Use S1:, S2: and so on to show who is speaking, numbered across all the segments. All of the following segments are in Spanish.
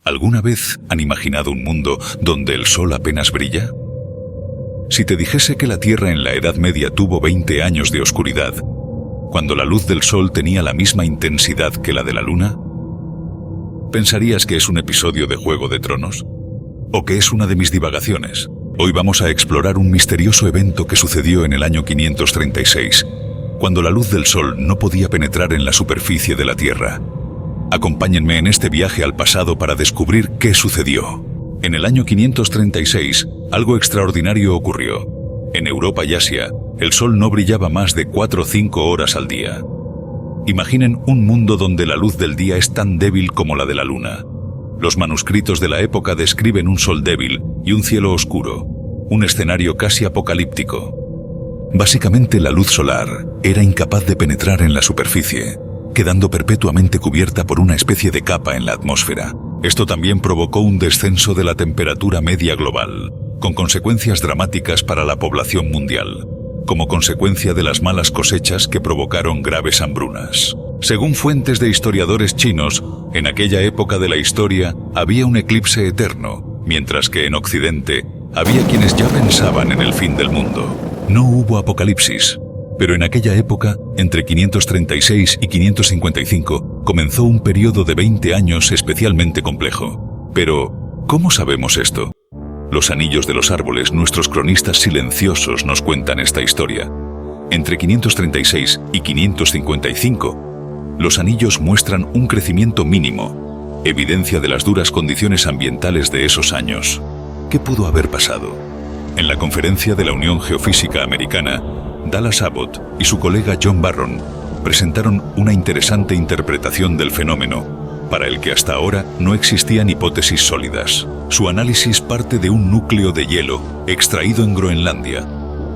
S1: ¿Alguna vez han imaginado un mundo donde el sol apenas brilla? Si te dijese que la Tierra en la Edad Media tuvo 20 años de oscuridad, cuando la luz del sol tenía la misma intensidad que la de la luna, ¿pensarías que es un episodio de Juego de Tronos? ¿O que es una de mis divagaciones? Hoy vamos a explorar un misterioso evento que sucedió en el año 536, cuando la luz del sol no podía penetrar en la superficie de la Tierra. Acompáñenme en este viaje al pasado para descubrir qué sucedió. En el año 536, algo extraordinario ocurrió. En Europa y Asia, el sol no brillaba más de 4 o 5 horas al día. Imaginen un mundo donde la luz del día es tan débil como la de la luna. Los manuscritos de la época describen un sol débil y un cielo oscuro, un escenario casi apocalíptico. Básicamente, la luz solar era incapaz de penetrar en la superficie, quedando perpetuamente cubierta por una especie de capa en la atmósfera. Esto también provocó un descenso de la temperatura media global, con consecuencias dramáticas para la población mundial, como consecuencia de las malas cosechas que provocaron graves hambrunas. Según fuentes de historiadores chinos, en aquella época de la historia había un eclipse eterno, mientras que en Occidente había quienes ya pensaban en el fin del mundo. No hubo apocalipsis, pero en aquella época, entre 536 y 555, comenzó un periodo de 20 años especialmente complejo. Pero, ¿cómo sabemos esto? Los anillos de los árboles, nuestros cronistas silenciosos, nos cuentan esta historia. Entre 536 y 555, los anillos muestran un crecimiento mínimo, evidencia de las duras condiciones ambientales de esos años. ¿Qué pudo haber pasado? En la conferencia de la Unión Geofísica Americana, Dallas Abbott y su colega John Barron presentaron una interesante interpretación del fenómeno, para el que hasta ahora no existían hipótesis sólidas. Su análisis parte de un núcleo de hielo extraído en Groenlandia,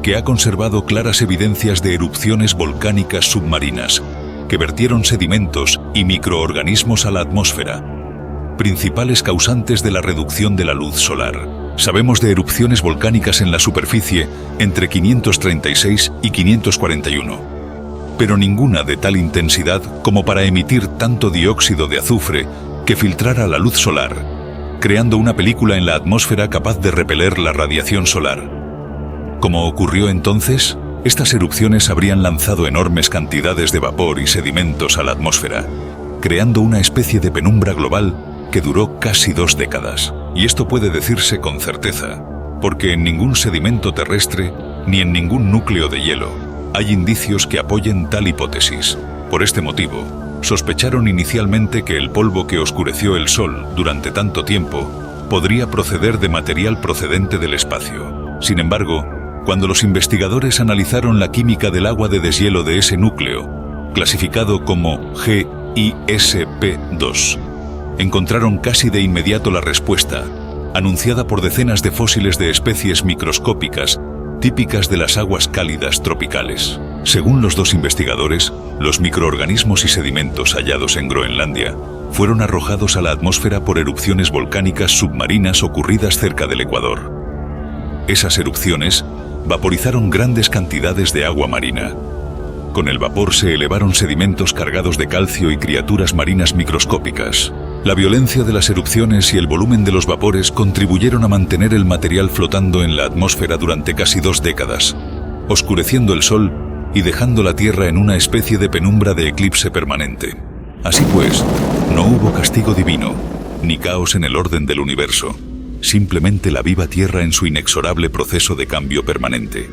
S1: que ha conservado claras evidencias de erupciones volcánicas submarinas que vertieron sedimentos y microorganismos a la atmósfera, principales causantes de la reducción de la luz solar. Sabemos de erupciones volcánicas en la superficie entre 536 y 541, pero ninguna de tal intensidad como para emitir tanto dióxido de azufre que filtrara la luz solar, creando una película en la atmósfera capaz de repeler la radiación solar. ¿Cómo ocurrió entonces? Estas erupciones habrían lanzado enormes cantidades de vapor y sedimentos a la atmósfera, creando una especie de penumbra global que duró casi 2 décadas. Y esto puede decirse con certeza, porque en ningún sedimento terrestre ni en ningún núcleo de hielo hay indicios que apoyen tal hipótesis. Por este motivo, sospecharon inicialmente que el polvo que oscureció el Sol durante tanto tiempo podría proceder de material procedente del espacio. Sin embargo, cuando los investigadores analizaron la química del agua de deshielo de ese núcleo, clasificado como GISP2, encontraron casi de inmediato la respuesta, anunciada por decenas de fósiles de especies microscópicas típicas de las aguas cálidas tropicales. Según los dos investigadores, los microorganismos y sedimentos hallados en Groenlandia fueron arrojados a la atmósfera por erupciones volcánicas submarinas ocurridas cerca del Ecuador. Esas erupciones vaporizaron grandes cantidades de agua marina. Con el vapor se elevaron sedimentos cargados de calcio y criaturas marinas microscópicas. La violencia de las erupciones y el volumen de los vapores contribuyeron a mantener el material flotando en la atmósfera durante casi 2 décadas, oscureciendo el Sol y dejando la Tierra en una especie de penumbra de eclipse permanente. Así pues, no hubo castigo divino, ni caos en el orden del universo, simplemente la viva Tierra en su inexorable proceso de cambio permanente.